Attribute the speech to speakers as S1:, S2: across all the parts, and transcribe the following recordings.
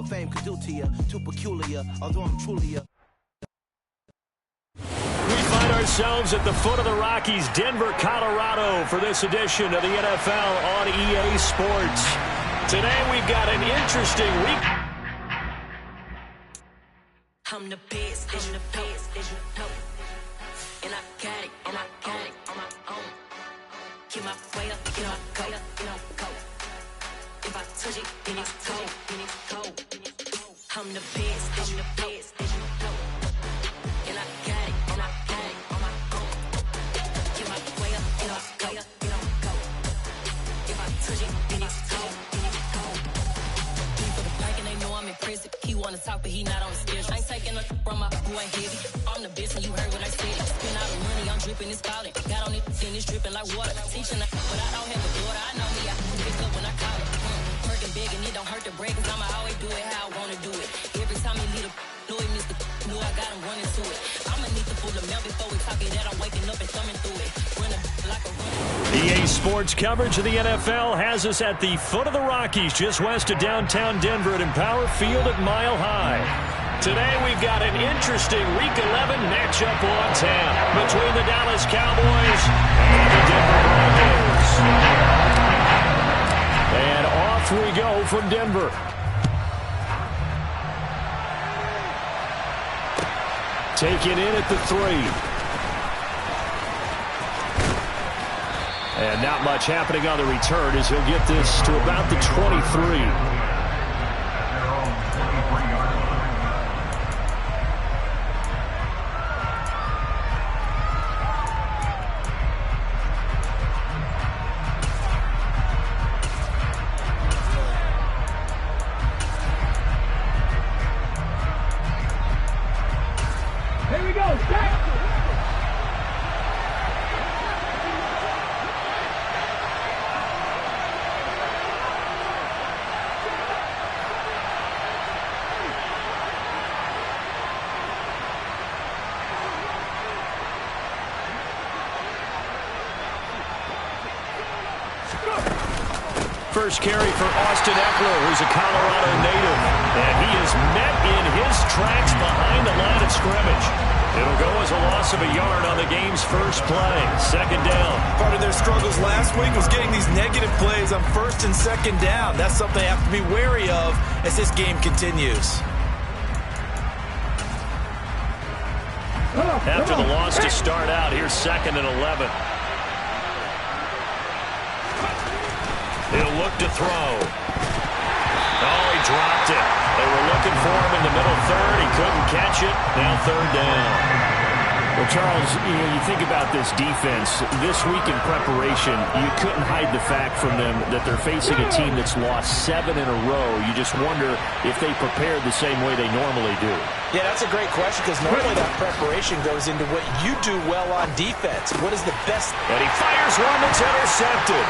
S1: fame could do to you. Too peculiar, although I'm truly a...
S2: We find ourselves at the foot of the Rockies, Denver, Colorado, for this edition of the NFL on EA Sports. Today we've got an interesting week.
S3: I'm the best, I'm the best, and I got it, on my own. Get my way up, get my go. If I touch it, then it's cold. I'm the best, and I got it, on my own. Get my way up, get my go. If I touch it, then it's cold. For the pack and they know I'm impressive. He wanna talk, but he not on the schedule. I ain't taking a from my boy heavy. I'm the best, and you heard what I said. Spend all the money, I'm dripping, it's falling. Got on it, then it's dripping like water. Teaching, but I don't have a daughter. I know me, I can pick up when I call it. Working big, and it don't hurt to break, cause I'ma always do it how I wanna do it. Every time he need a know it, Mr. Know I got him running to it. I'ma need to pull the mail before we talk it that I'm waking up and thumbing through it. Running like a running.
S2: EA Sports coverage of the NFL has us at the foot of the Rockies, just west of downtown Denver at Empower Field at Mile High. Today we've got an interesting Week 11 matchup on tap between the Dallas Cowboys and the Denver Broncos. And off we go from Denver. Taken in at the 3. And not much happening on the return as he'll get this to about the 23. First carry for Austin Eckler, who's a Colorado native. And he is met in his tracks behind the line of scrimmage. It'll go as a loss of a yard on the game's first play. Second down.
S4: Part of their struggles last week was getting these negative plays on first and second down. That's something they have to be wary of as this game continues.
S2: After the loss to start out, here's 2nd and 11. He'll look to throw. Oh, he dropped it. They were looking for him in the middle third. He couldn't catch it. Now 3rd down. Well, Charles, you think about this defense. This week in preparation, you couldn't hide the fact from them that they're facing a team that's lost 7 in a row. You just wonder if they prepared the same way they normally do.
S4: Yeah, that's a great question because normally that preparation goes into what you do well on defense. What is the best?
S2: And he fires one that's intercepted.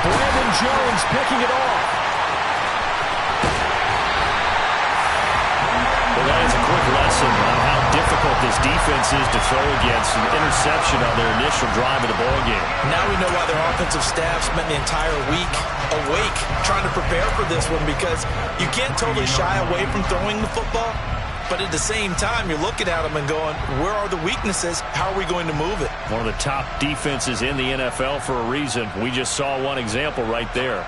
S2: Brandon Jones picking it off. Well, that is a quick lesson on how difficult this defense is to throw against. An interception on their initial drive of the ballgame.
S4: Now we know why their offensive staff spent the entire week awake trying to prepare for this one, because you can't totally shy away from throwing the football. But at the same time, you're looking at them and going, where are the weaknesses? How are we going to move it?
S2: One of the top defenses in the NFL for a reason. We just saw one example right there.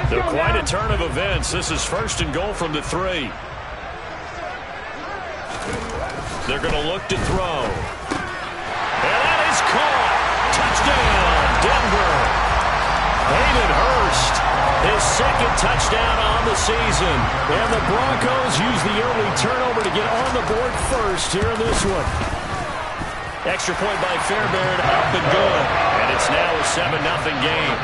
S2: They're quite a turn of events. This is 1st and goal from the 3. They're going to look to throw. And that is caught. Touchdown, Denver. Hayden Hurst, his 2nd touchdown on the season. And the Broncos use the early turnover to get on the board first here in this one. Extra point by Fairbairn, up and good. And it's now a 7-0 game.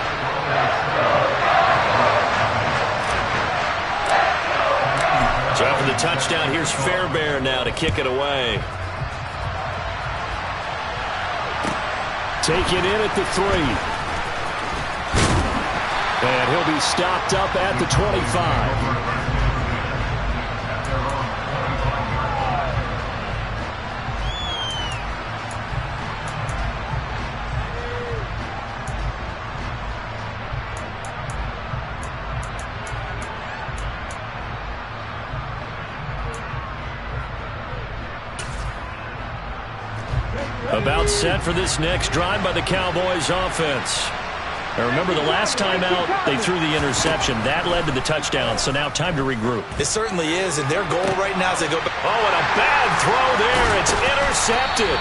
S2: So after the touchdown, here's Fairbairn now to kick it away. Taken in at the 3. And he'll be stopped up at the 25. About set for this next drive by the Cowboys offense. Now remember, the last time out, they threw the interception. That led to the touchdown, so now time to regroup.
S4: It certainly is, and their goal right now is to go back.
S2: Oh, and a bad throw there. It's intercepted.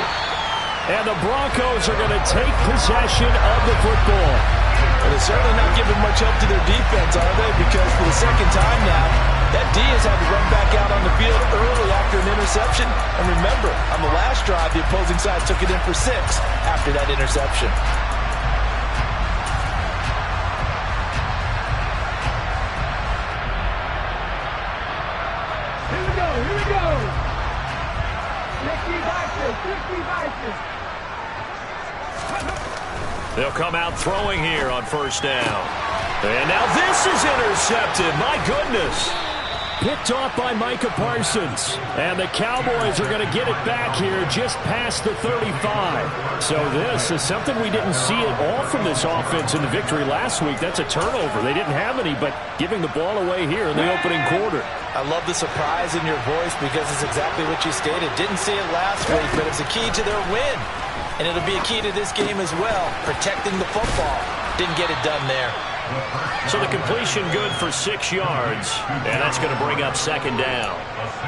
S2: And the Broncos are going to take possession of the football.
S4: Well, they're certainly not giving much help to their defense, are they? Because for the second time now, that D has had to run back out on the field early after an interception. And remember, on the last drive, the opposing side took it in for 6 after that interception.
S5: Here we go. 60 vices.
S2: They'll come out throwing here on first down. And now this is intercepted. My goodness. Picked off by Micah Parsons. And the Cowboys are going to get it back here just past the 35. So this is something we didn't see at all from this offense in the victory last week. That's a turnover. They didn't have any, but giving the ball away here in the opening quarter.
S4: I love the surprise in your voice because it's exactly what you stated. Didn't see it last week, but it's a key to their win. And it'll be a key to this game as well, protecting the football. Didn't get it done there.
S2: So the completion good for 6 yards, and that's going to bring up second down.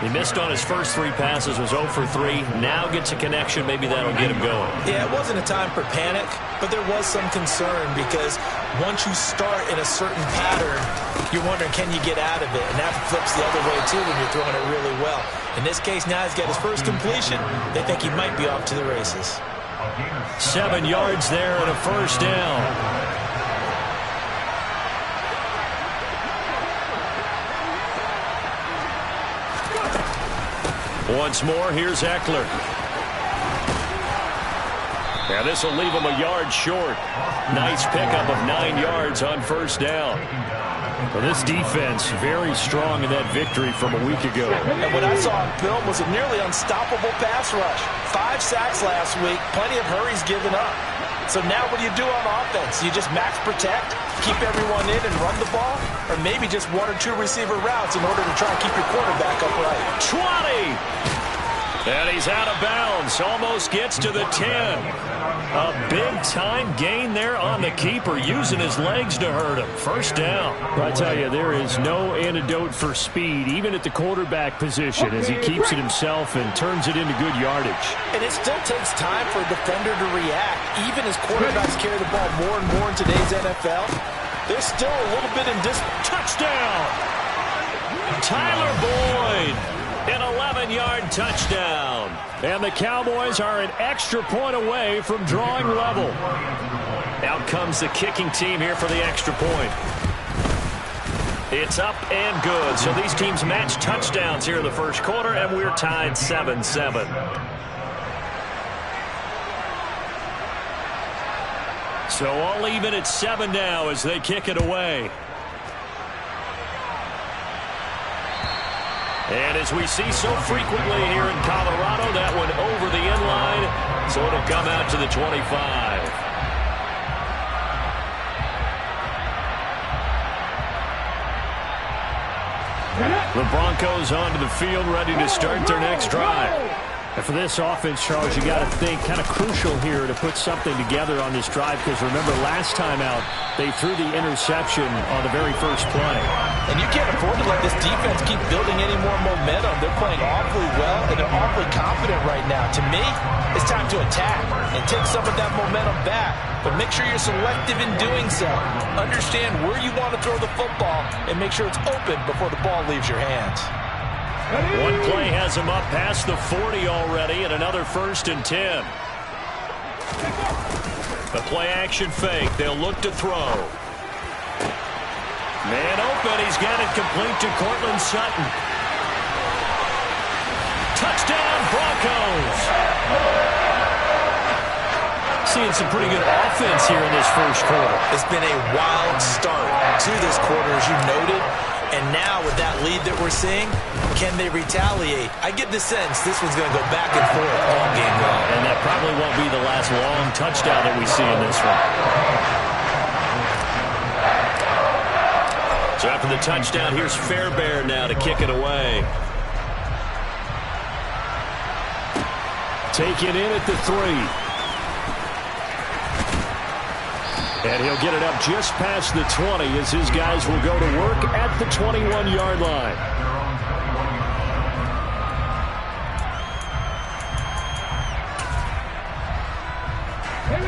S2: He missed on his first 3 passes, was 0 for 3. Now gets a connection. Maybe that'll get him going.
S4: Yeah, it wasn't a time for panic, but there was some concern because once you start in a certain pattern, you're wondering, can you get out of it? And that flips the other way, too, when you're throwing it really well. In this case, now he's got his first completion. They think he might be off to the races.
S2: 7 yards there and a first down. Once more, here's Eckler. Now this will leave him a yard short. Nice pickup of 9 yards on first down. Well, this defense very strong in that victory from a week ago.
S4: And what I saw on film was a nearly unstoppable pass rush. 5 sacks last week, plenty of hurries given up. So now what do you do on offense? You just max protect, keep everyone in and run the ball? Or maybe just 1 or 2 receiver routes in order to try and keep your quarterback upright?
S2: 20! And he's out of bounds. Almost gets to the 10. A big-time gain there on the keeper, using his legs to hurt him. First down. I tell you, there is no antidote for speed, even at the quarterback position, as he keeps it himself and turns it into good yardage.
S4: And it still takes time for a defender to react. Even as quarterbacks carry the ball more and more in today's NFL, there's still a little bit in this.
S2: Touchdown! Tyler Boyd, an 11-yard touchdown. And the Cowboys are an extra point away from drawing level. Out comes the kicking team here for the extra point. It's up and good. So these teams match touchdowns here in the first quarter, and we're tied 7-7. So all even at 7 now as they kick it away. And as we see so frequently here in Colorado, that one over the end line, so it'll come out to the 25. The Broncos onto the field, ready to start their next drive. And for this offense, Charles, you got to think kind of crucial here to put something together on this drive, because remember last time out, they threw the interception on the very first play.
S4: And you can't afford to let this defense keep building any more momentum. They're playing awfully well, and they're awfully confident right now. To me, it's time to attack and take some of that momentum back. But make sure you're selective in doing so. Understand where you want to throw the football and make sure it's open before the ball leaves your hands.
S2: One play has him up past the 40 already, and another 1st and 10. The play action fake. They'll look to throw. Man open. He's got it complete to Cortland Sutton. Touchdown, Broncos. Seeing some pretty good offense here in this first quarter.
S4: It's been a wild start to this quarter, as you noted. And now with that lead that we're seeing, can they retaliate? I get the sense this one's going to go back and forth all game long.
S2: And that probably won't be the last long touchdown that we see in this one. So after the touchdown, here's Fairbairn now to kick it away. Taken in at the 3. And he'll get it up just past the 20 as his guys will go to work at the 21-yard line.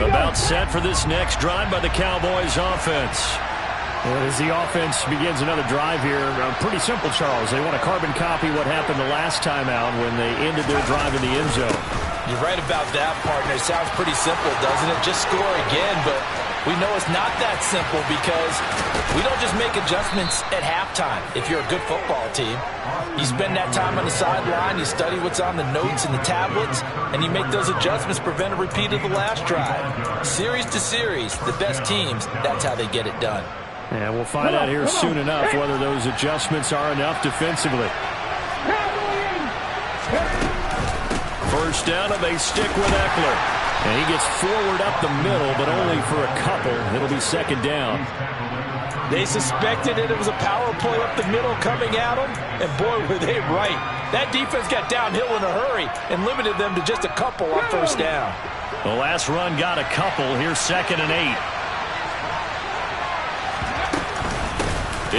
S2: About set for this next drive by the Cowboys offense.
S6: Well, as the offense begins another drive here, pretty simple, Charles. They want to carbon copy what happened the last time out when they ended their drive in the end zone.
S4: You're right about that, partner. It sounds pretty simple, doesn't it? Just score again, but we know it's not that simple because we don't just make adjustments at halftime if you're a good football team. You spend that time on the sideline, you study what's on the notes and the tablets, and you make those adjustments, prevent a repeat of the last drive. Series to series, the best teams, that's how they get it done.
S6: And we'll find out here soon enough whether those adjustments are enough defensively.
S2: First down, and they stick with Eckler. And he gets forward up the middle, but only for a couple. It'll be second down.
S4: They suspected it was a power play up the middle coming at them, and boy, were they right. That defense got downhill in a hurry and limited them to just a couple on first down.
S2: The last run got a couple. Here's 2nd and 8.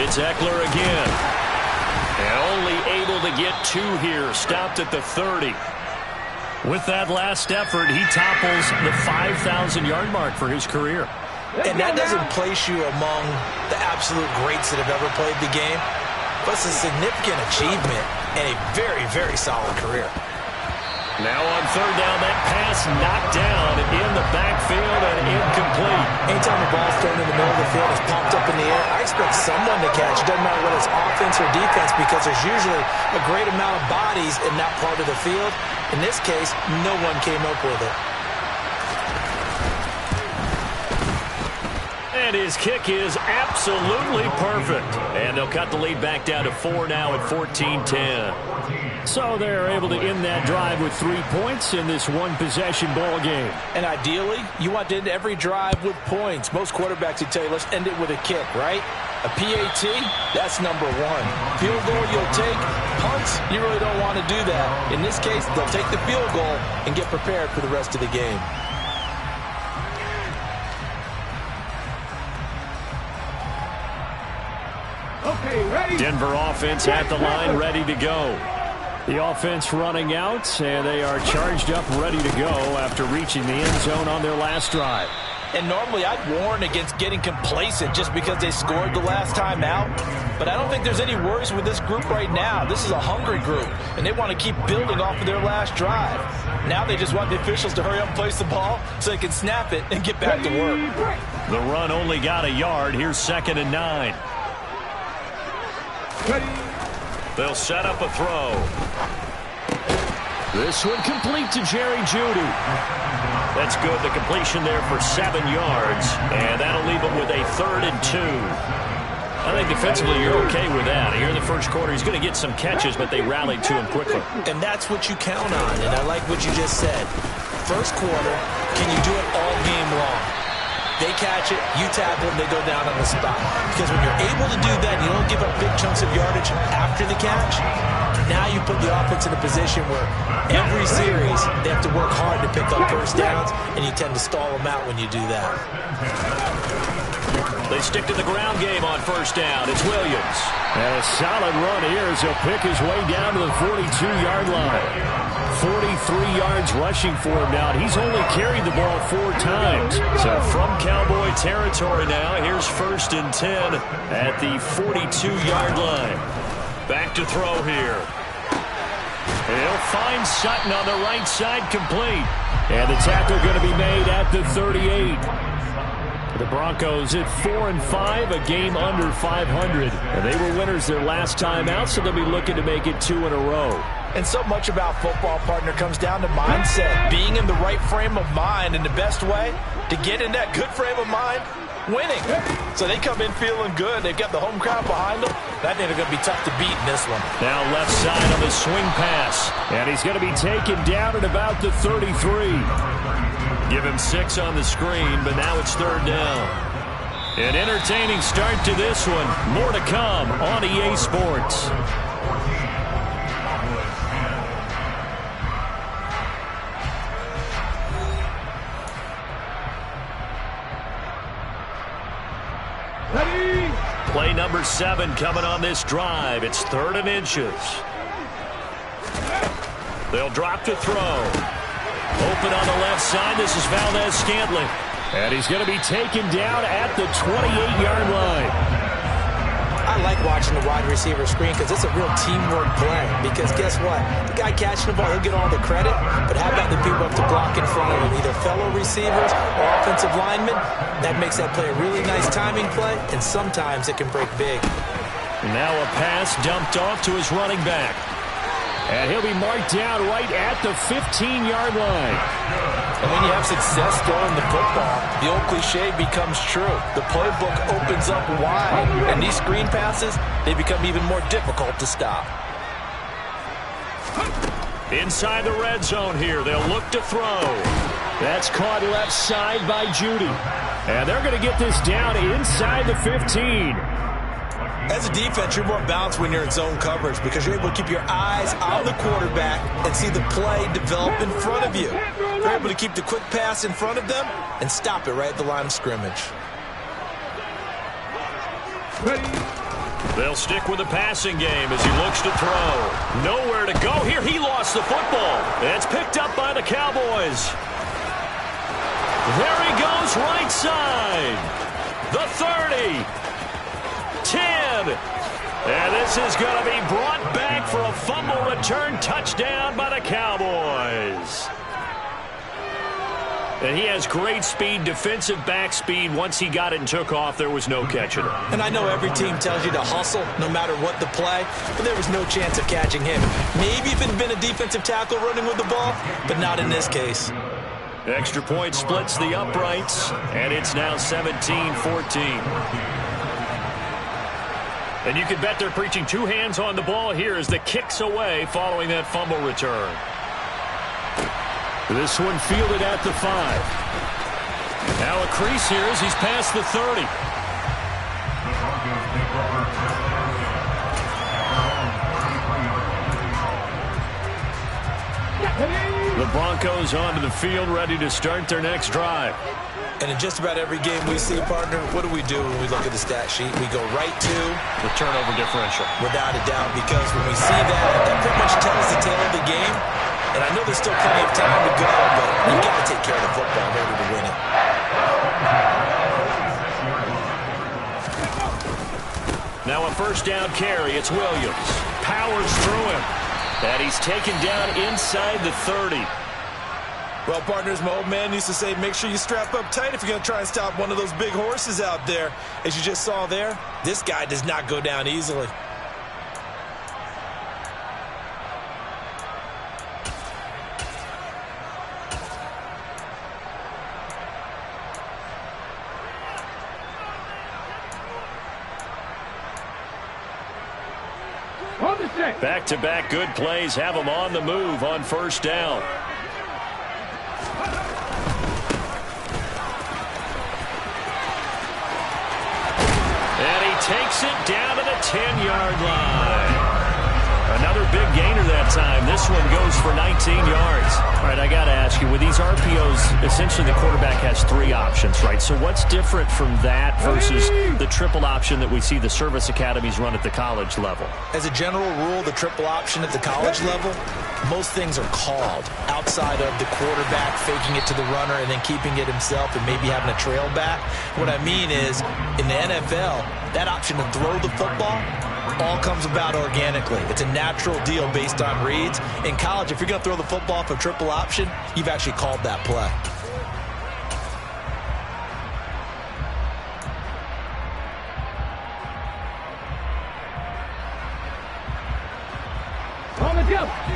S2: It's Eckler again. And only able to get 2 here. Stopped at the 30. With that last effort, he topples the 5,000-yard mark for his career.
S4: And that doesn't place you among the absolute greats that have ever played the game, but it's a significant achievement and a very, very solid career.
S2: Now on third down, that pass knocked down in the backfield and incomplete.
S4: Anytime the ball's thrown in the middle of the field, it's popped up in the air, I expect someone to catch. It doesn't matter whether it's offense or defense because there's usually a great amount of bodies in that part of the field. In this case, no one came up with it.
S2: And his kick is absolutely perfect. And they'll cut the lead back down to 4 now at 14-10.
S6: So they're able to end that drive with 3 points in this one-possession ball game.
S4: And ideally, you want to end every drive with points. Most quarterbacks would tell you, let's end it with a kick, right? A PAT, that's number 1. Field goal you'll take. Punts, you really don't want to do that. In this case, they'll take the field goal and get prepared for the rest of the game.
S5: Okay, ready?
S2: Denver offense at the line, ready to go.
S6: The offense running out, and they are charged up, ready to go after reaching the end zone on their last drive.
S4: And normally I'd warn against getting complacent just because they scored the last time out. But I don't think there's any worries with this group right now. This is a hungry group, and they want to keep building off of their last drive. Now they just want the officials to hurry up and place the ball so they can snap it and get back to work.
S2: The run only got a yard. Here's 2nd and 9. They'll set up a throw. This one complete to Jerry Jeudy. That's good. The completion there for 7 yards. And that'll leave him with a 3rd and 2. I think defensively you're okay with that. Here in the first quarter, he's going to get some catches, but they rallied to him quickly.
S4: And that's what you count on. And I like what you just said. First quarter, can you do it all game long? They catch it, you tackle them, they go down on the spot. Because when you're able to do that, you don't give up big chunks of yardage after the catch. Now you put the offense in a position where every series they have to work hard to pick up first downs, and you tend to stall them out when you do that.
S2: They stick to the ground game on first down. It's Williams.
S6: And a solid run here as he'll pick his way down to the 42-yard line. 43 yards rushing for him now. He's only carried the ball 4 times.
S2: So from Cowboy territory now, here's 1st and 10 at the 42-yard line. Back to throw here. He'll find Sutton on the right side, complete.
S6: And the tackle going to be made at the 38. The Broncos at 4-5, a game under 500. And they were winners their last time out, so they'll be looking to make it 2 in a row.
S4: And so much about football, partner, comes down to mindset. Being in the right frame of mind, and the best way to get in that good frame of mind, winning. So they come in feeling good. They've got the home crowd behind them. I think they're going to be tough to beat in this one.
S2: Now left side on the swing pass.
S6: And he's going to be taken down at about the 33.
S2: Give him 6 on the screen, but now it's 3rd down. An entertaining start to this one. More to come on EA Sports.
S5: Ready.
S6: Play number 7 coming on this drive. It's 3rd and inches. They'll drop to throw. Open on the left side. This is Valdez-Scantling. And he's going to be taken down at the 28-yard line.
S4: I like watching the wide receiver screen because it's a real teamwork play. Because guess what? The guy catching the ball, he'll get all the credit. But how about the people up to block in front of him? Either fellow receivers or offensive linemen. That makes that play a really nice timing play. And sometimes it can break big.
S6: Now a pass dumped off to his running back. And he'll be marked down right at the 15-yard line.
S4: And when you have success throwing the football, the old cliche becomes true. The playbook opens up wide. And these screen passes, they become even more difficult to stop.
S6: Inside the red zone here, they'll look to throw. That's caught left side by Judy. And they're going to get this down inside the 15.
S4: As a defense, you're more balanced when you're in zone coverage because you're able to keep your eyes on the quarterback and see the play develop in front of you. You're able to keep the quick pass in front of them and stop it right at the line of scrimmage.
S6: They'll stick with the passing game as he looks to throw. Nowhere to go here. He lost the football. It's picked up by the Cowboys. There he goes, right side. The 30. 10. And this is going to be brought back for a fumble return touchdown by the Cowboys. And he has great speed, defensive back speed. Once he got it and took off, there was no catching him.
S4: And I know every team tells you to hustle no matter what the play, but there was no chance of catching him. Maybe if it had been a defensive tackle running with the ball, but not in this case.
S6: Extra point splits the uprights, and it's now 17-14. And you can bet they're preaching 2 hands on the ball here as the kick's away following that fumble return. This one fielded at the 5. Now a crease here as he's past the 30. The Broncos onto the field, ready to start their next drive.
S4: And in just about every game we see, partner, what do we do when we look at the stat sheet? We go right to
S6: the turnover differential.
S4: Without a doubt, because when we see that, that pretty much tells the tale of the game. And I know there's still plenty of time to go, but you've got to take care of the football in order to win it.
S6: Now a first down carry. It's Williams. Powers through him. And he's taken down inside the 30.
S4: Well, partners, my old man used to say, make sure you strap up tight if you're going to try and stop one of those big horses out there. As you just saw there, this guy does not go down easily.
S6: Back-to-back good plays have him on the move on first down. And he takes it down to the 10-yard line. Another big gainer that time. This one goes for 19 yards. All right, I got to ask you, with these RPOs, essentially the quarterback has 3 options, right? So what's different from that versus the triple option that we see the service academies run at the college level?
S4: As a general rule, the triple option at the college level, most things are called outside of the quarterback faking it to the runner and then keeping it himself and maybe having a trail back. What I mean is, in the NFL, that option to throw the football all comes about organically. It's a natural deal based on reads. In college, if you're going to throw the football for triple option, you've actually called that play.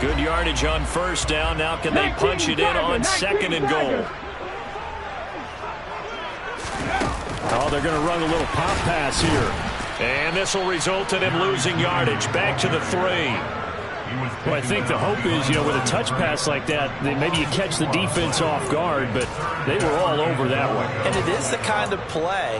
S6: Good yardage on first down. Now can they punch it in on second and goal? Oh, they're going to run a little pop pass here. And this will result in him losing yardage. Back to the 3. Well, I think the hope is, with a touch pass like that, maybe you catch the defense off guard, but they were all over that one.
S4: And it is the kind of play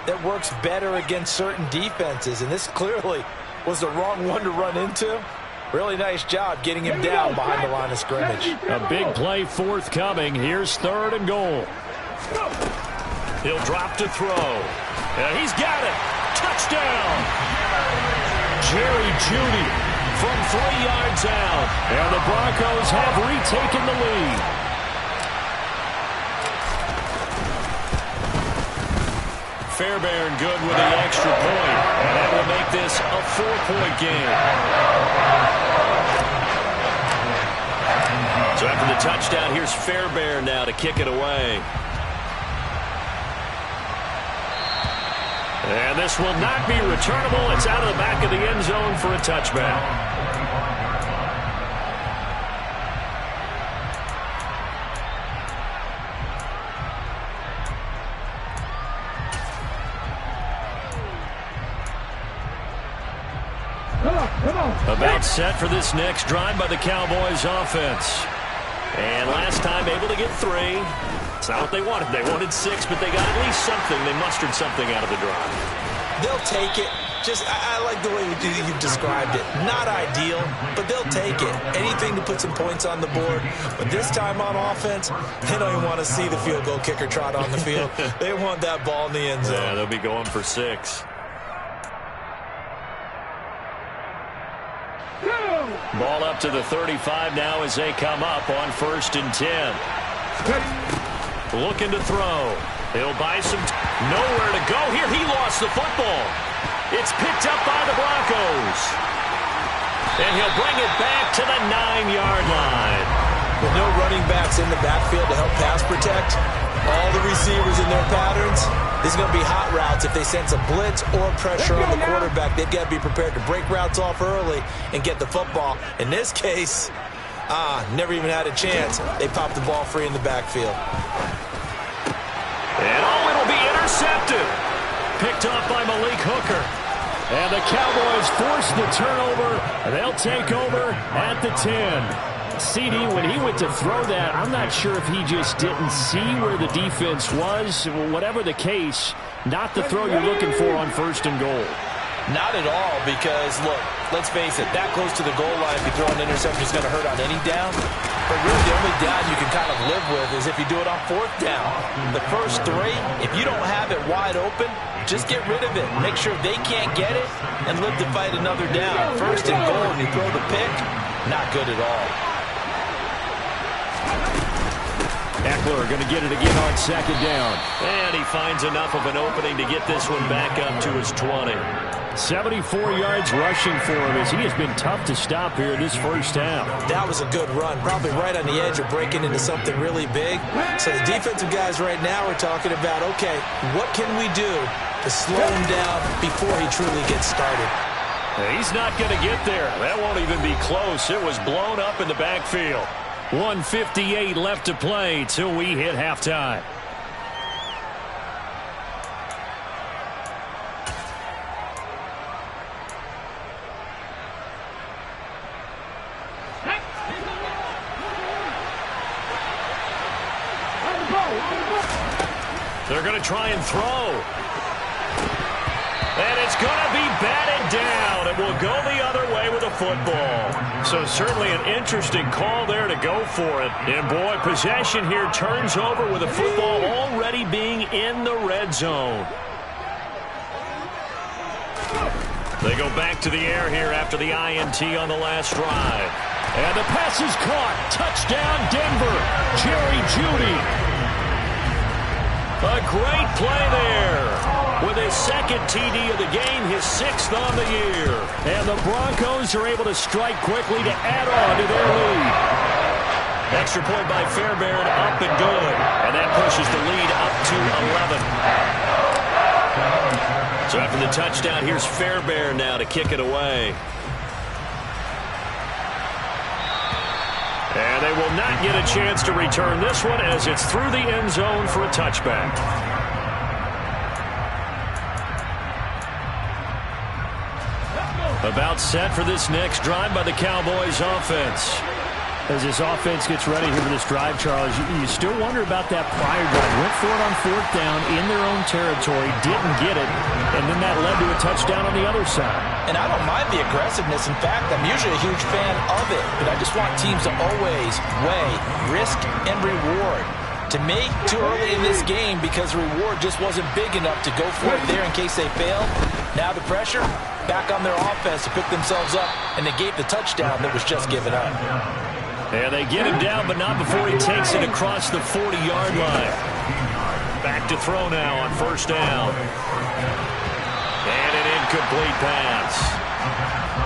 S4: that works better against certain defenses, and this clearly was the wrong one to run into. Really nice job getting him down behind the line of scrimmage.
S6: A big play forthcoming. Here's 3rd and goal. He'll drop to throw.
S2: And he's got it. Touchdown. Jerry Jeudy from 3 yards out. And the Broncos have retaken the lead. Fairbairn good with the extra point. And that will make this a 4-point game. So after the touchdown, here's Fairbairn now to kick it away. And this will not be returnable. It's out of the back of the end zone for a touchback. About set for this next drive by the Cowboys offense. And last time able to get 3. It's not what they wanted. They wanted 6, but they got at least something. They mustered something out of the drive.
S4: They'll take it. I like the way you've described it. Not ideal, but they'll take it. Anything to put some points on the board. But this time on offense, they don't even want to see the field goal kicker trot on the field. They want that ball in the end zone.
S2: Yeah, they'll be going for 6. Ball up to the 35 now as they come up on 1st and 10. Looking to throw. He'll buy some nowhere to go here. He lost the football. It's picked up by the Broncos. And he'll bring it back to the 9-yard line.
S4: With no running backs in the backfield to help pass protect, all the receivers in their patterns, this is going to be hot routes. If they sense a blitz or pressure on the quarterback, they've got to be prepared to break routes off early and get the football. In this case, never even had a chance. They popped the ball free in the backfield.
S2: And it'll be intercepted. Picked off by Malik Hooker. And the Cowboys force the turnover. They'll take over at the 10. CD, when he went to throw that, I'm not sure if he just didn't see where the defense was. Whatever the case, not the throw you're looking for on 1st and goal.
S4: Not at all, because, look, let's face it, that close to the goal line, if you throw an interception, is going to hurt on any down. But really, the only down you can kind of live with is if you do it on 4th down. The first 3, if you don't have it wide open, just get rid of it. Make sure they can't get it and live to fight another down. 1st and goal, and you throw the pick, not good at all.
S2: Eckler going to get it again on 2nd down. And he finds enough of an opening to get this one back up to his 20. 74 yards rushing for him as he has been tough to stop here this first half.
S4: That was a good run. Probably right on the edge of breaking into something really big. So the defensive guys right now are talking about, okay, what can we do to slow him down before he truly gets started?
S2: He's not going to get there. That won't even be close. It was blown up in the backfield. 1:58 left to play till we hit halftime. They're going to try and throw. And it's going to be batted down. It will go the other way with a football. So certainly an interesting call there to go for it. And boy, possession here turns over with the football already being in the red zone. They go back to the air here after the INT on the last drive. And the pass is caught. Touchdown, Denver. Jerry Jeudy. A great play there. With his 2nd TD of the game, his 6th on the year. And the Broncos are able to strike quickly to add on to their lead. Extra point by Fairbairn, up and good. And that pushes the lead up to 11. So after the touchdown, here's Fairbairn now to kick it away. And they will not get a chance to return this one as it's through the end zone for a touchback. About set for this next drive by the Cowboys offense. As this offense gets ready here for this drive, Charles, you still wonder about that prior drive. Went for it on 4th down in their own territory, didn't get it, and then that led to a touchdown on the other side.
S4: And I don't mind the aggressiveness. In fact, I'm usually a huge fan of it, but I just want teams to always weigh risk and reward. To me, too early in this game because the reward just wasn't big enough to go for it there in case they failed. Now the pressure back on their offense to pick themselves up and negate the touchdown that was just given up.
S6: And they get him down, but not before he takes it across the 40-yard line. Back to throw now on first down. And an incomplete pass.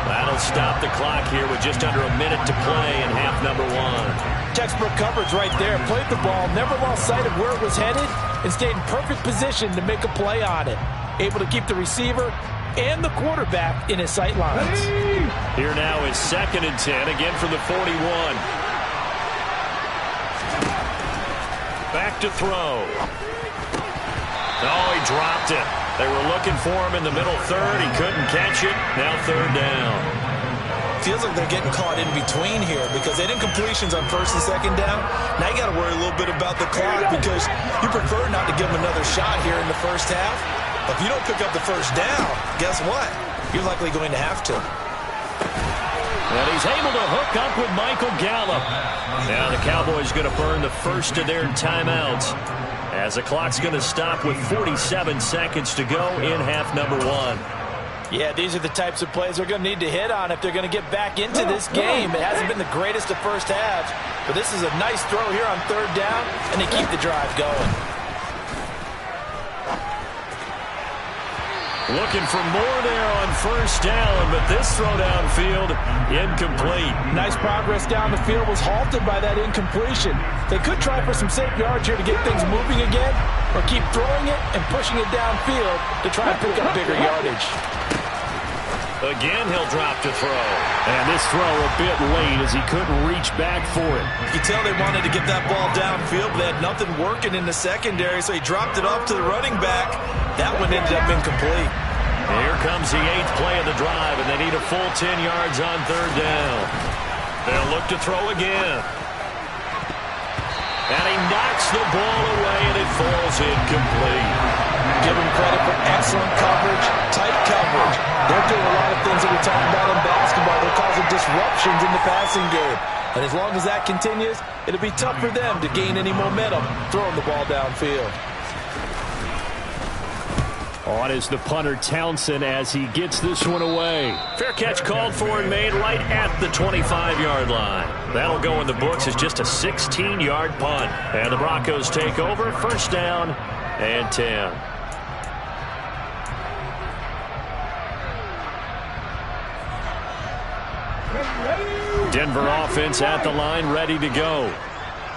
S6: That'll stop the clock here with just under a minute to play in half number one.
S4: Textbook coverage right there. Played the ball, never lost sight of where it was headed, and stayed in perfect position to make a play on it. Able to keep the receiver and the quarterback in his sight lines.
S6: Here now is 2nd and 10, again from the 41. Back to throw. Oh, he dropped it. They were looking for him in the middle third. He couldn't catch it. Now 3rd down.
S4: Feels like they're getting caught in between here because they didn't completions on 1st and 2nd down. Now you got to worry a little bit about the clock because you prefer not to give them another shot here in the first half. But if you don't pick up the first down, guess what? You're likely going to have to.
S6: And he's able to hook up with Michael Gallup. Now the Cowboys going to burn the first of their timeouts as the clock's going to stop with 47 seconds to go in half number one.
S4: Yeah, these are the types of plays they're going to need to hit on if they're going to get back into this game. It hasn't been the greatest of first halves, but this is a nice throw here on 3rd down, and they keep the drive going.
S6: Looking for more there on first down, but this throw downfield, incomplete.
S4: Nice progress down the field was halted by that incompletion. They could try for some safe yards here to get things moving again, or keep throwing it and pushing it downfield to try and pick up bigger yardage.
S6: Again, he'll drop to throw. And this throw a bit late as he couldn't reach back for it.
S4: You can tell they wanted to get that ball downfield, but they had nothing working in the secondary, so he dropped it off to the running back. That one ended up incomplete.
S6: Here comes the 8th play of the drive, and they need a full 10 yards on 3rd down. They'll look to throw again. And he knocks the ball away, and it falls incomplete.
S4: Give him credit for excellent coverage, tight coverage. They're doing a lot of things that we talk about in basketball. They're causing disruptions in the passing game. And as long as that continues, it'll be tough for them to gain any momentum throwing the ball downfield.
S6: On is the punter Townsend as he gets this one away. Fair catch called for and made right at the 25-yard line. That'll go in the books as just a 16-yard punt. And the Broncos take over, 1st down and 10. Denver offense at the line, ready to go.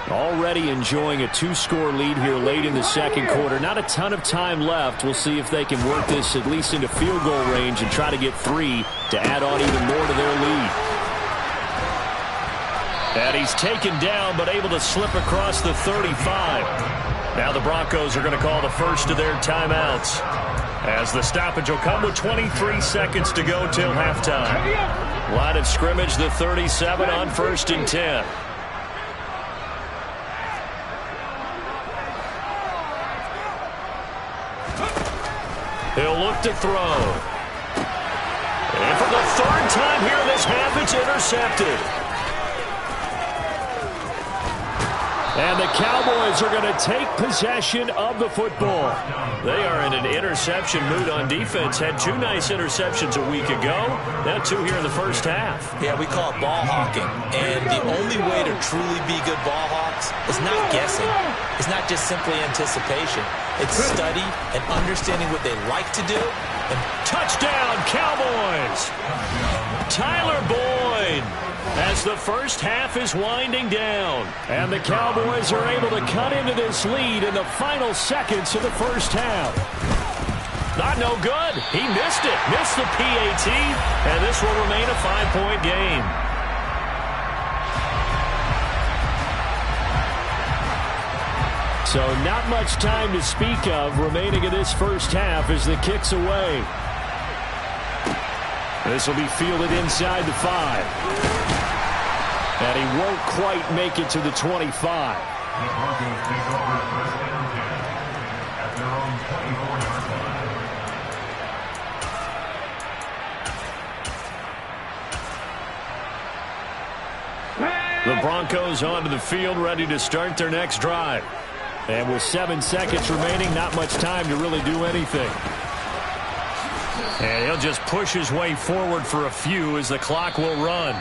S6: Already enjoying a 2-score lead here late in the 2nd quarter. Not a ton of time left. We'll see if they can work this at least into field goal range and try to get 3 to add on even more to their lead. And he's taken down but able to slip across the 35. Now the Broncos are going to call the first of their timeouts as the stoppage will come with 23 seconds to go till halftime. Line of scrimmage, the 37 on 1st and 10. He'll look to throw. And for the 3rd time here this half, it's intercepted. And the Cowboys are going to take possession of the football. They are in an interception mood on defense. Had 2 nice interceptions a week ago. Now 2 here in the first half.
S4: Yeah, we call it ball hawking. And the only way to truly be good ball hawks is not guessing. It's not just simply anticipation. It's study and understanding what they like to do. And
S6: touchdown, Cowboys! Tyler Boyd as the first half is winding down. And the Cowboys are able to cut into this lead in the final seconds of the first half. Not no good. He missed it. Missed the PAT. And this will remain a 5-point game. So not much time to speak of remaining in this first half as the kick's away. This will be fielded inside the 5. And he won't quite make it to the 25. The Broncos onto the field ready to start their next drive. And with 7 seconds remaining, not much time to really do anything. And he'll just push his way forward for a few as the clock will run.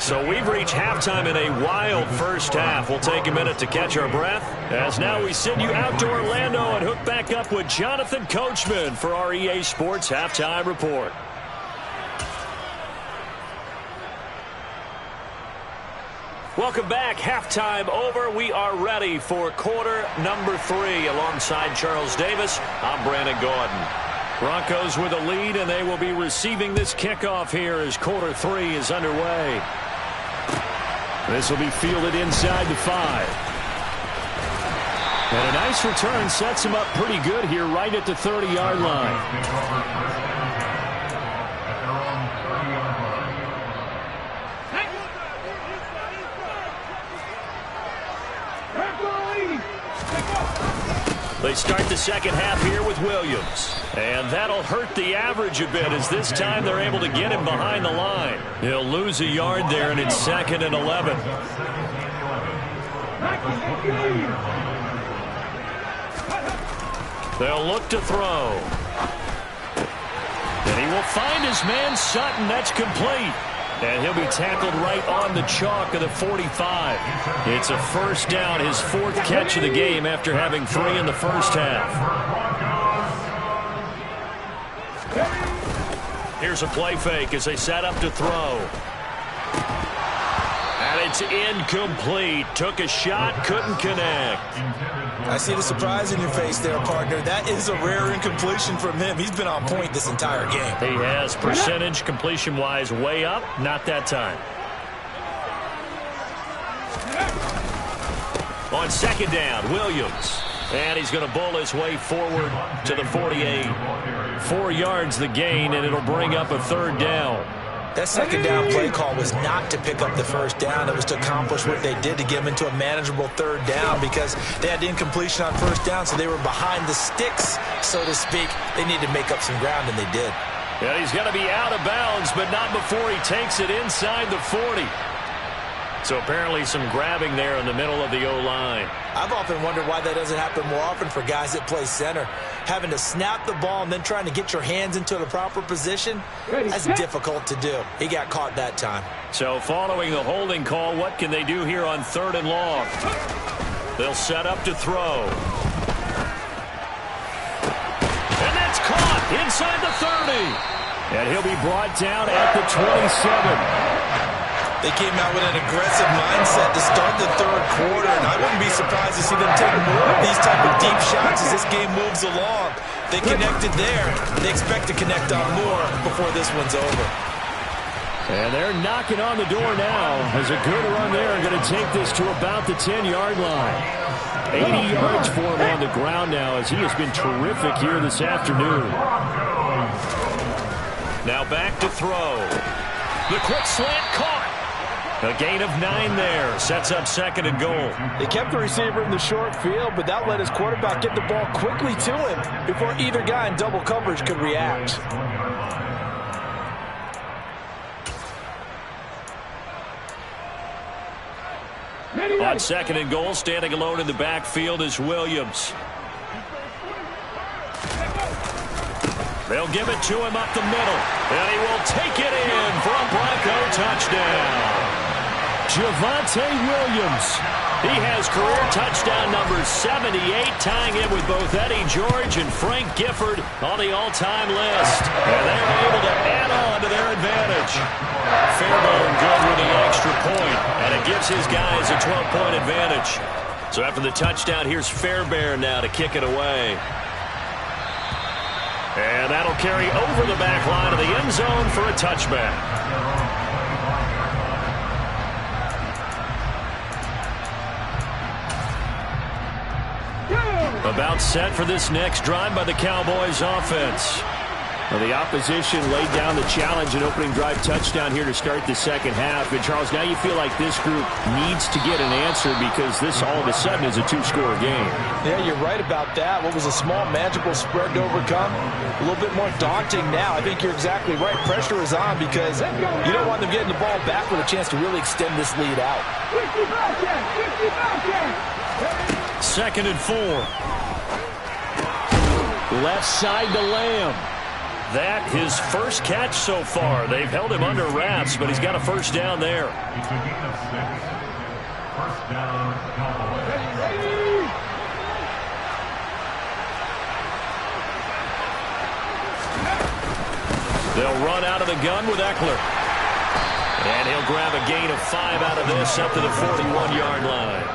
S6: So we've reached halftime in a wild first half. We'll take a minute to catch our breath, as now we send you out to Orlando and hook back up with Jonathan Coachman for our EA Sports Halftime Report. Welcome back. Halftime over. We are ready for quarter number 3. Alongside Charles Davis, I'm Brandon Gordon. Broncos with a lead, and they will be receiving this kickoff here as quarter 3 is underway. This will be fielded inside the 5. And a nice return sets him up pretty good here right at the 30-yard line. They start the second half here with Williams. And that'll hurt the average a bit, as this time they're able to get him behind the line. He'll lose a yard there, and it's 2nd and 11. They'll look to throw. And he will find his man Sutton. That's complete. And he'll be tackled right on the chalk of the 45. It's a first down, his 4th catch of the game after having 3 in the first half. Here's a play fake as they set up to throw. And it's incomplete. Took a shot, couldn't connect.
S4: I see the surprise in your face there, partner. That is a rare incompletion from him. He's been on point this entire game.
S6: He has. Percentage completion-wise way up. Not that time. On second down, Williams. And he's going to bull his way forward to the 48. 4 yards the gain, and it'll bring up a 3rd down.
S4: That second down play call was not to pick up the first down. It was to accomplish what they did to get them into a manageable 3rd down, because they had incompletion on first down, so they were behind the sticks, so to speak. They needed to make up some ground, and they did.
S6: Yeah, he's going to be out of bounds, but not before he takes it inside the 40. So apparently some grabbing there in the middle of the O-line.
S4: I've often wondered why that doesn't happen more often for guys that play center. Having to snap the ball and then trying to get your hands into the proper position, that's difficult to do. He got caught that time.
S6: So following the holding call, what can they do here on 3rd and long? They'll set up to throw. And that's caught inside the 30. And he'll be brought down at the 27.
S4: They came out with an aggressive mindset to start the 3rd quarter, and I wouldn't be surprised to see them take more of these type of deep shots as this game moves along. They connected there. They expect to connect on more before this one's over.
S6: And they're knocking on the door now, as a good run there going to take this to about the 10-yard line. 80 yards for him on the ground now, as he has been terrific here this afternoon. Now back to throw. The quick slant caught. A gain of 9 there. Sets up 2nd and goal.
S4: They kept the receiver in the short field, but that let his quarterback get the ball quickly to him before either guy in double coverage could react.
S6: On 2nd and goal, standing alone in the backfield is Williams. They'll give it to him up the middle, and he will take it in for a Bronco touchdown. Javonte Williams. He has career touchdown number 78, tying it with both Eddie George and Frank Gifford on the all-time list. And they're able to add on to their advantage. Fairbairn good with the extra point, and it gives his guys a 12-point advantage. So after the touchdown, here's Fairbairn now to kick it away. And that'll carry over the back line of the end zone for a touchback. About set for this next drive by the Cowboys offense. Well, the opposition laid down the challenge and opening drive touchdown here to start the second half. And, Charles, now you feel like this group needs to get an answer because this all of a sudden is a 2-score game.
S4: Yeah, you're right about that. What was a small, manageable spread to overcome, a little bit more daunting now. I think you're exactly right. Pressure is on because you don't want them getting the ball back with a chance to really extend this lead out.
S6: 2nd and 4. Left side to Lamb. That his first catch so far. They've held him under wraps, but he's got a first down there.
S5: It's a gain of 6. First down, Cowboys.
S6: They'll run out of the gun with Eckler. And he'll grab a gain of 5 out of this up to the 41-yard line.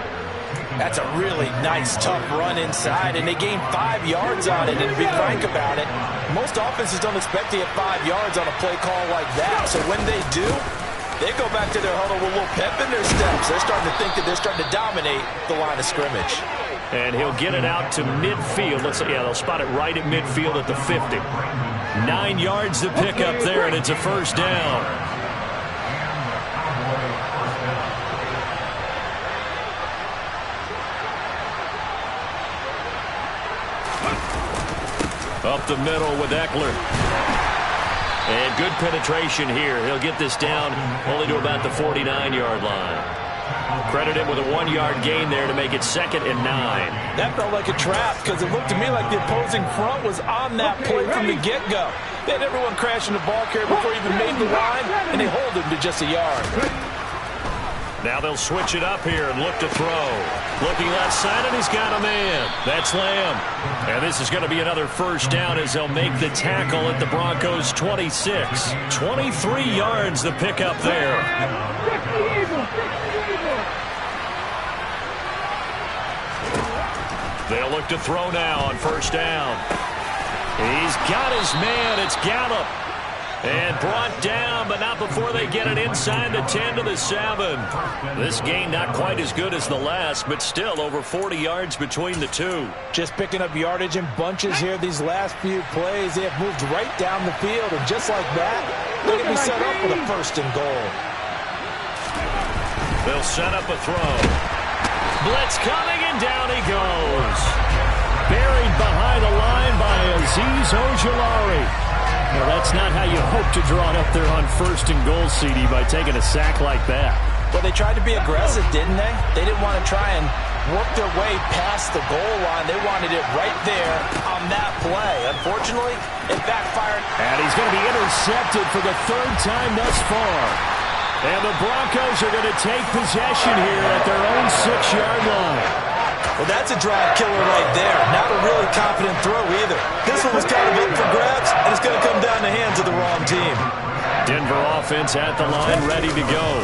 S4: That's a really nice, tough run inside, and they gained 5 yards on it. And to be frank about it, most offenses don't expect to get 5 yards on a play call like that. So when they do, they go back to their huddle with a little pep in their steps. They're starting to think that they're starting to dominate the line of scrimmage.
S6: And he'll get it out to midfield. They'll spot it right at midfield at the 50. 9 yards to pick up there, and it's a first down. Up the middle with Eckler. And good penetration here. He'll get this down only to about the 49-yard line. Credit him with a 1-yard gain there to make it 2nd and 9.
S4: That felt like a trap because it looked to me like the opposing front was on that play from the get-go. They had everyone crashing the ball carrier before he even made the line, and they hold him to just a yard.
S6: Now they'll switch it up here and look to throw. Looking left side, and he's got a man. That's Lamb. And this is going to be another first down as they'll make the tackle at the Broncos' 26. 23 yards to pick up there. They'll look to throw now on first down. He's got his man. It's Gallup. And brought down, but not before they get it inside the 10 to the 7. This gain not quite as good as the last, but still over 40 yards between the two.
S4: Just picking up yardage in bunches here these last few plays. They have moved right down the field, and just like that, they're going to be set up for the 1st and goal.
S6: They'll set up a throw. Blitz coming, and down he goes. Buried behind the line by Azeez Ojulari. Well, that's not how you hope to draw it up there on 1st and goal, CD, by taking a sack like that.
S4: Well, they tried to be aggressive, didn't they? They didn't want to try and work their way past the goal line. They wanted it right there on that play. Unfortunately, it backfired.
S6: And he's going to be intercepted for the 3rd time thus far. And the Broncos are going to take possession here at their own 6-yard line.
S4: Well, that's a drive killer right there. Not a really confident throw either. This one was kind of up for grabs, and it's going to come down the hands of the wrong team.
S6: Denver offense at the line, ready to go.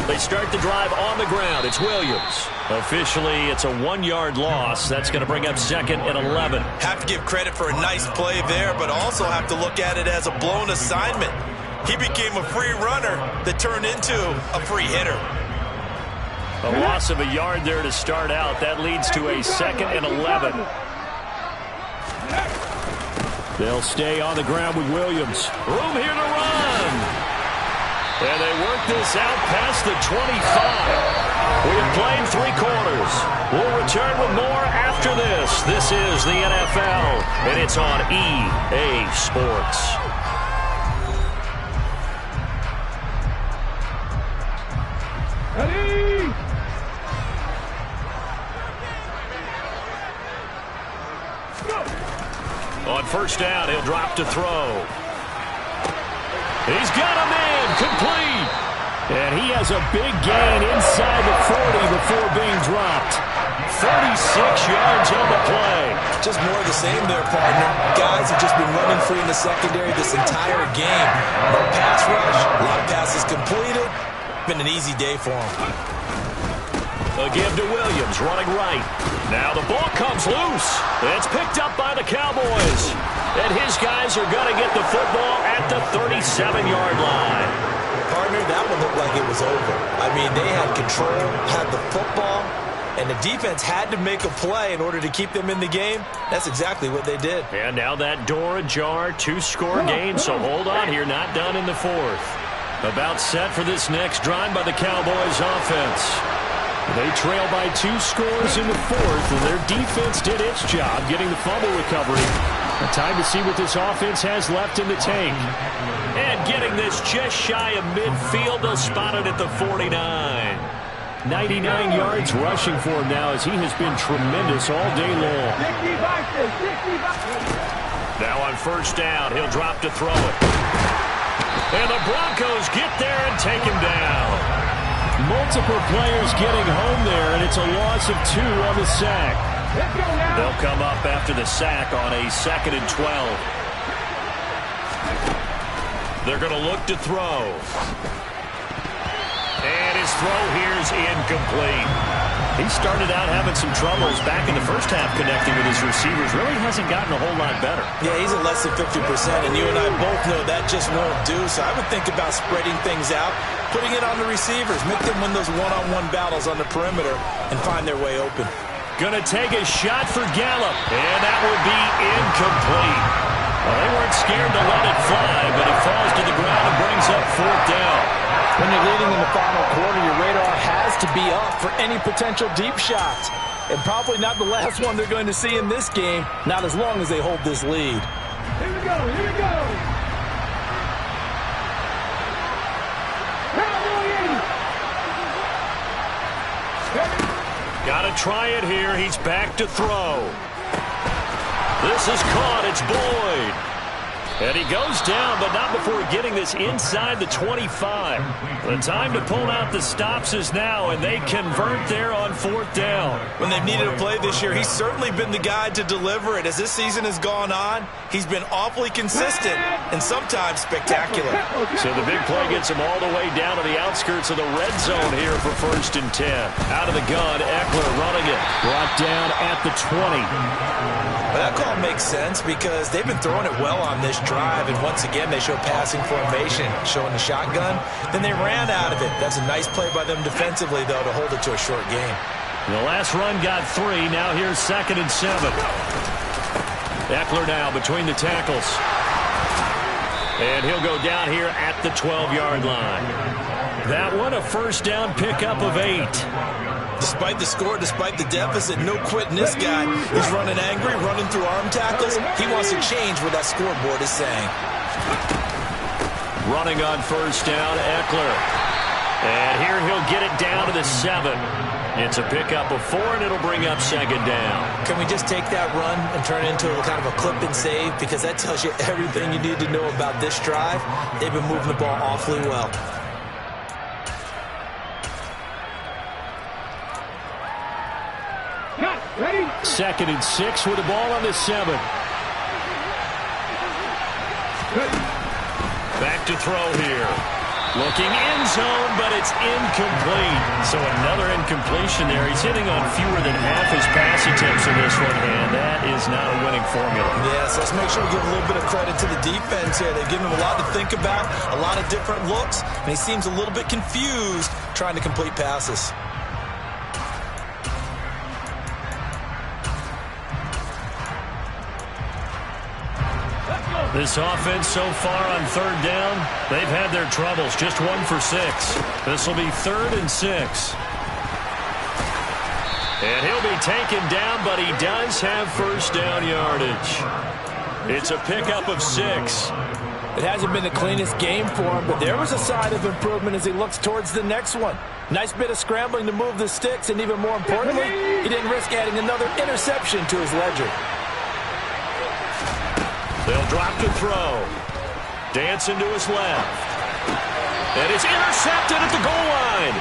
S6: They start the drive on the ground. It's Williams. Officially, it's a 1-yard loss. That's going to bring up 2nd and 11.
S4: Have to give credit for a nice play there, but also have to look at it as a blown assignment. He became a free runner that turned into a free hitter.
S6: A loss of a yard there to start out. That leads to a 2nd and 11. They'll stay on the ground with Williams. Room here to run. And they work this out past the 25. We have played 3 quarters. We'll return with more after this. This is the NFL, and it's on EA Sports.
S5: Ready?
S6: On first down, he'll drop to throw. He's got a man, complete. And he has a big gain inside the 40 before being dropped. 36 yards on the play.
S4: Just more of the same there, partner. Guys have just been running free in the secondary this entire game. No pass rush, a lot of passes completed. Been an easy day for him.
S6: A give to Williams, running right. Now the ball comes loose. It's picked up by the Cowboys. And his guys are going to get the football at the 37-yard line.
S4: Partner, that one looked like it was over. I mean, they had control, had the football, and the defense had to make a play in order to keep them in the game. That's exactly what they did.
S6: And now that door ajar, 2-score game, so hold on here, not done in the 4th. About set for this next drive by the Cowboys offense. They trail by 2 scores in the 4th, and their defense did its job getting the fumble recovery. Time to see what this offense has left in the tank. And getting this just shy of midfield, they'll spot it at the 49. 99 yards rushing for him now as he has been tremendous all day long.
S2: Now on first down, he'll drop to throw it. And the Broncos get there and take him down.
S6: Multiple players getting home there, and it's a loss of 2 on the sack.
S2: They'll come up after the sack on a 2nd and 12. They're going to look to throw. And his throw here is incomplete. He started out having some troubles back in the first half connecting with his receivers. Really hasn't gotten a whole lot better.
S4: Yeah, he's at less than 50%, and you and I both know that just won't do. So I would think about spreading things out, putting it on the receivers, make them win those one-on-one battles on the perimeter, and find their way open.
S2: Going to take a shot for Gallup, and that would be incomplete. Well, they weren't scared to let it fly, but it falls to the ground and brings up 4th down.
S4: When you're leading in the final quarter, your radar has to be up for any potential deep shots. And probably not the last one they're going to see in this game, not as long as they hold this lead.
S5: Here we go, here we go.
S2: Got to try it here. He's back to throw. This is caught. It's Boyd. And he goes down, but not before getting this inside the 25. The time to pull out the stops is now, and they convert there on 4th down.
S4: When they've needed a play this year, he's certainly been the guy to deliver it. As this season has gone on, he's been awfully consistent and sometimes spectacular.
S2: So the big play gets him all the way down to the outskirts of the red zone here for 1st and 10. Out of the gun, Eckler running it.
S6: Brought down at the 20.
S4: But that call makes sense because they've been throwing it well on this drive, and once again they show passing formation, showing the shotgun. Then they ran out of it. That's a nice play by them defensively, though, to hold it to a short game.
S2: The last run got 3. Now here's 2nd and 7. Eckler now between the tackles. And he'll go down here at the 12-yard line. That one a first down pickup of 8.
S4: Despite the score, despite the deficit, no quitting this guy. He's running angry, running through arm tackles. He wants to change what that scoreboard is saying.
S2: Running on first down, Eckler. And here he'll get it down to the 7. It's a pickup of 4, and it'll bring up 2nd down.
S4: Can we just take that run and turn it into a kind of a clip and save? Because that tells you everything you need to know about this drive. They've been moving the ball awfully well.
S5: Ready?
S6: 2nd and 6 with the ball on the 7.
S2: Back to throw here. Looking end zone, but it's incomplete. So another incompletion there. He's hitting on fewer than half his pass attempts in this one, and that is not a winning formula.
S4: Yes, let's make sure we give a little bit of credit to the defense here. They've given him a lot to think about, a lot of different looks, and he seems a little bit confused trying to complete passes.
S2: This offense so far on 3rd down, they've had their troubles. Just 1 for 6. This will be 3rd and 6. And he'll be taken down, but he does have first down yardage. It's a pickup of 6.
S4: It hasn't been the cleanest game for him, but there was a sign of improvement as he looks towards the next one. Nice bit of scrambling to move the sticks, and even more importantly, he didn't risk adding another interception to his ledger.
S2: They'll drop to throw. Dancing to his left. And it's intercepted at the goal line.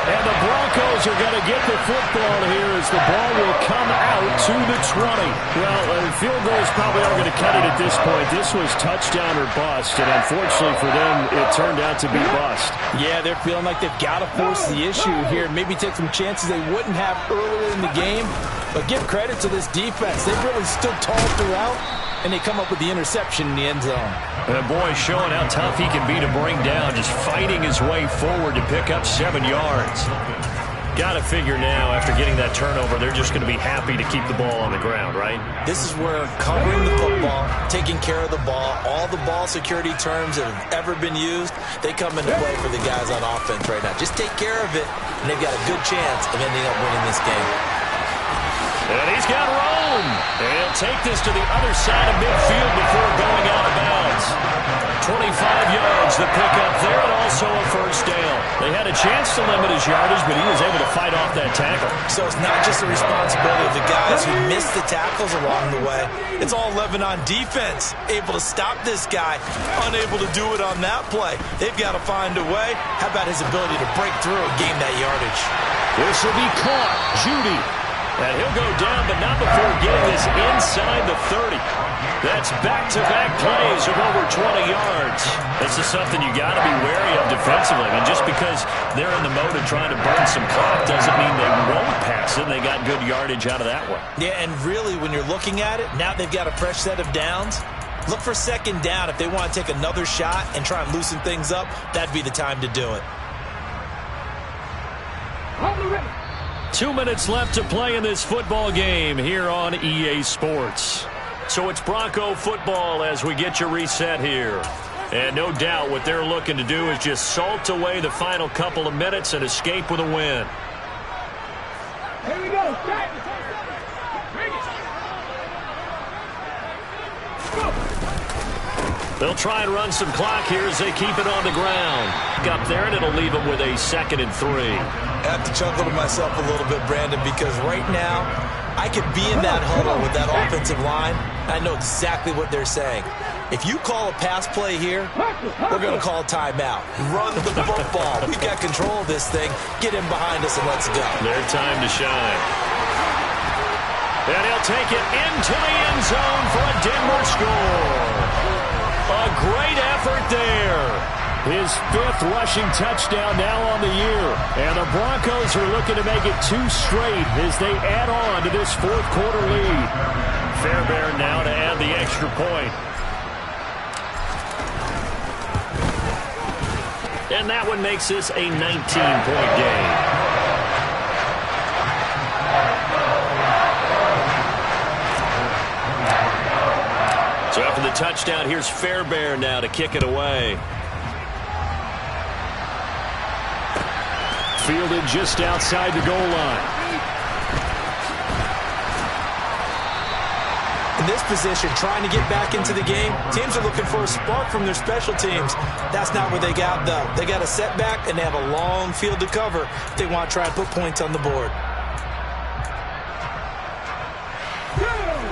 S6: And the Broncos are going to get the football here as the ball will come out to the 20. Well, field goals probably aren't going to cut it at this point. This was touchdown or bust, and unfortunately for them, it turned out to be bust.
S4: Yeah, they're feeling like they've got to force the issue here, maybe take some chances they wouldn't have earlier in the game. But give credit to this defense. They've really stood tall throughout, and they come up with the interception in the end zone.
S2: And boy, showing how tough he can be to bring down, just fighting his way forward to pick up 7 yards. Got to figure now, after getting that turnover, they're just going to be happy to keep the ball on the ground, right?
S4: This is where covering the football, taking care of the ball, all the ball security terms that have ever been used, they come into play for the guys on offense right now. Just take care of it, and they've got a good chance of ending up winning this game.
S2: And he's got room. And he'll take this to the other side of midfield before going out of bounds. 25 yards
S6: yards the pickup there, and also a first down. They had a chance to limit his yardage, but he was able to fight off that tackle.
S4: So it's not just the responsibility of the guys who missed the tackles along the way. It's all 11 on defense, able to stop this guy, unable to do it on that play. They've got to find a way. How about his ability to break through and gain that yardage?
S6: This will be caught. Judy. And he'll go down, but not before getting this inside the 30. That's back-to-back plays of over 20 yards. This is something you got to be wary of defensively. I mean, just because they're in the mode of trying to burn some clock doesn't mean they won't pass it. They got good yardage out of that one.
S4: Yeah, and really, when you're looking at it, now they've got a fresh set of downs. Look for second down. If they want to take another shot and try and loosen things up, that'd be the time to do it.
S6: 2 minutes left to play in this football game here on EA Sports. So it's Bronco football as we get you reset here. And no doubt what they're looking to do is just salt away the final couple of minutes and escape with a win.
S7: Here we go.
S6: They'll try and run some clock here as they keep it on the ground. Up there, and it'll leave them with a 2nd and 3.
S4: I have to chuckle to myself a little bit, Brandon, because right now I could be in that huddle with that offensive line. I know exactly what they're saying. If you call a pass play here, we're going to call timeout. Run the football. We've got control of this thing. Get in behind us and let's go.
S6: Their time to shine. And he'll take it into the end zone for a Denver score. A great effort there. His 5th rushing touchdown now on the year. And the Broncos are looking to make it 2 straight as they add on to this 4th quarter lead. Fairbairn now to add the extra point. And that one makes this a 19-point game. So after the touchdown, here's Fairbairn now to kick it away. Fielded just outside the goal line.
S4: In this position, trying to get back into the game, teams are looking for a spark from their special teams. That's not what they got, though. They got a setback, and they have a long field to cover if they want to try and put points on the board.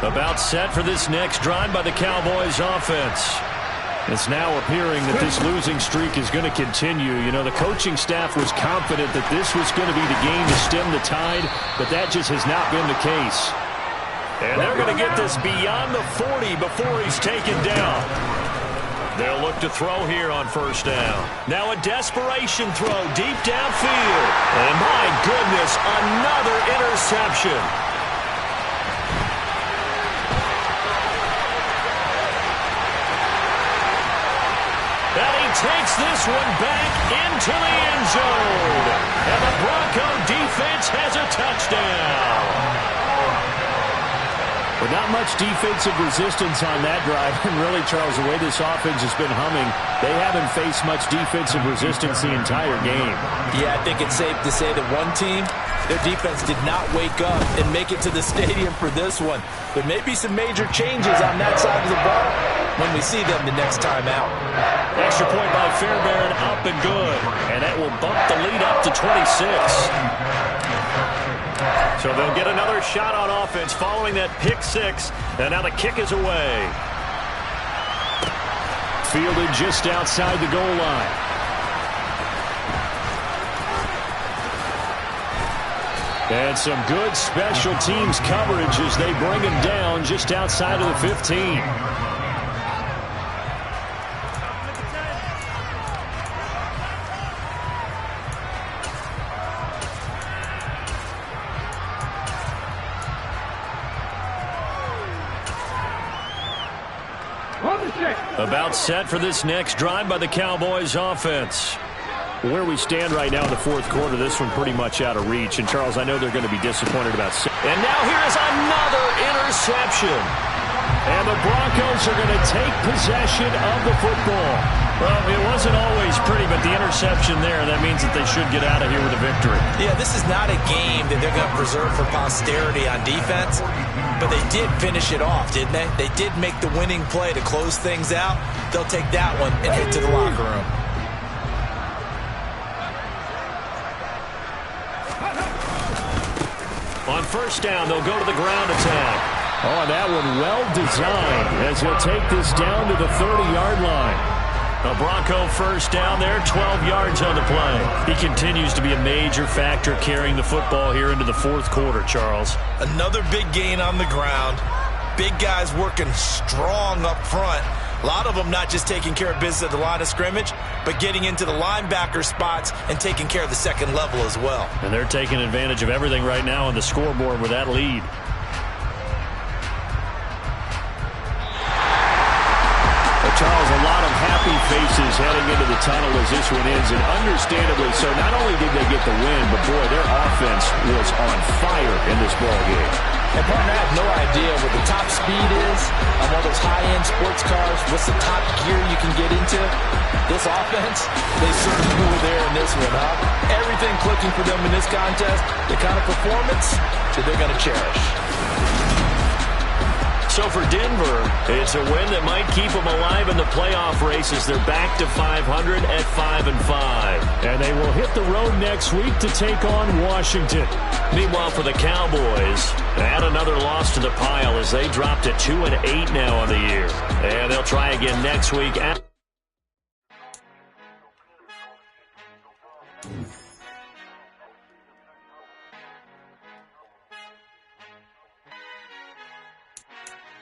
S6: About set for this next drive by the Cowboys offense. It's now appearing that this losing streak is going to continue. You know, the coaching staff was confident that this was going to be the game to stem the tide, but that just has not been the case. And they're going to get this beyond the 40 before he's taken down. They'll look to throw here on 1st down. Now a desperation throw deep downfield. And my goodness, another interception. Takes this one back into the end zone. And the Bronco defense has a touchdown. But not much defensive resistance on that drive. And really, Charles, the way this offense has been humming, they haven't faced much defensive resistance the entire game.
S4: Yeah, I think it's safe to say that one team, their defense did not wake up and make it to the stadium for this one. There may be some major changes on that side of the ball when we see them the next time out.
S6: Extra point by Fairbairn, up and good. And that will bump the lead up to 26. So they'll get another shot on offense following that pick 6. And now the kick is away. Fielded just outside the goal line. And some good special teams coverage as they bring him down just outside of the 15. About set for this next drive by the Cowboys offense. Where we stand right now in the 4th quarter, this one pretty much out of reach. And, Charles, I know they're going to be disappointed about it. And now here is another interception. And the Broncos are going to take possession of the football. Well, it wasn't always pretty, but the interception there, that means that they should get out of here with a victory.
S4: Yeah, this is not a game that they're going to preserve for posterity on defense, but they did finish it off, didn't they? They did make the winning play to close things out. They'll take that one and head to the locker room.
S6: On first down, they'll go to the ground attack. Oh, and that one well designed as he'll take this down to the 30-yard line. A Bronco first down there, 12 yards on the play. He continues to be a major factor carrying the football here into the fourth quarter, Charles. Another big gain on the ground. Big guys working strong up front. A lot of them not just taking care of business at the line of scrimmage, but getting into the linebacker spots and taking care of the second level as well. And they're taking advantage of everything right now on the scoreboard with that lead. Charles, a lot of happy faces heading into the tunnel as this one ends, and understandably so. Not only did they get the win, but boy, their offense was on fire in this ball game.
S4: And partner, I have no idea what the top speed is on one of those high-end sports cars. What's the top gear you can get into? This offense, they certainly were there in this one, huh? Everything clicking for them in this contest, the kind of performance that they're going to cherish.
S6: So for Denver, it's a win that might keep them alive in the playoff race as they're back to 500 at 5-5. And they will hit the road next week to take on Washington. Meanwhile, for the Cowboys, add another loss to the pile as they drop to 2-8 now on the year. And they'll try again next week.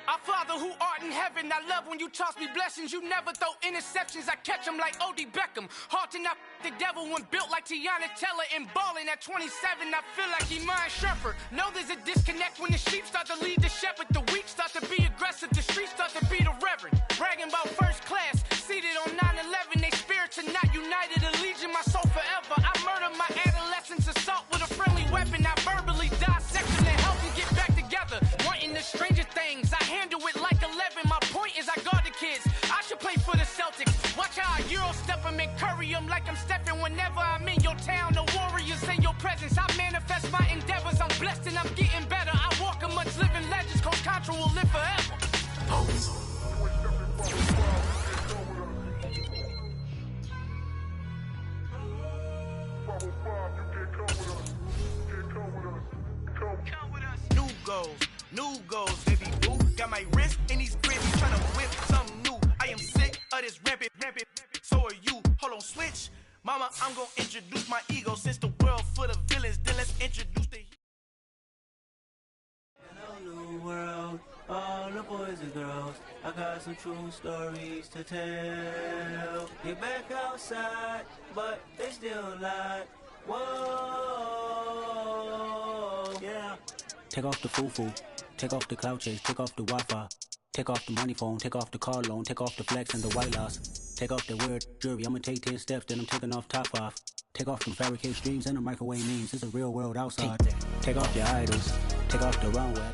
S1: Our Father who art in heaven, I love when you toss me blessings. You never throw interceptions, I catch them like O.D. Beckham. Hard to not the devil when built like Tiana Teller and balling at 27. I feel like Iman Shumpert. Know there's a disconnect when the sheep start to lead the shepherd. The weak start to be aggressive, the streets start to be the reverend. Bragging about first class, seated on 9/11. They spirits are not united, a legion, my soul forever. I murder my adolescence, assault with a friendly weapon. I verbally dissect them and help them get back together. Wanting the stranger things, I handle it like 11. My point is I guard the kids. I should play for the Celtics. Watch how I Euro step them and curry them like I'm stepping. Whenever I'm in your town, the warriors in your presence. I manifest my endeavors. I'm blessed and I'm getting better. I walk amongst living legends. Coach Contra will live forever. New goals, baby boo. Got my wrist in these grits, tryna whip something new. I am sick of this rampant. So are you. Hold on, switch. Mama, I'm gonna introduce my ego. Since the world full of villains, then let's introduce the
S8: Hello, new world, all the boys and girls. I got some true stories to tell. Get back outside, but they still lie. Whoa, yeah. Take off the foo-foo, take off the cloud chase, take off the Wi-Fi, take off the money phone, take off the car loan, take off the flex and the white loss, take off the weird jewelry. I'ma take 10 steps, then I'm taking off top 5. Take off them fabricated streams and the microwave memes. It's a real world outside. Take off your idols, take off the runway.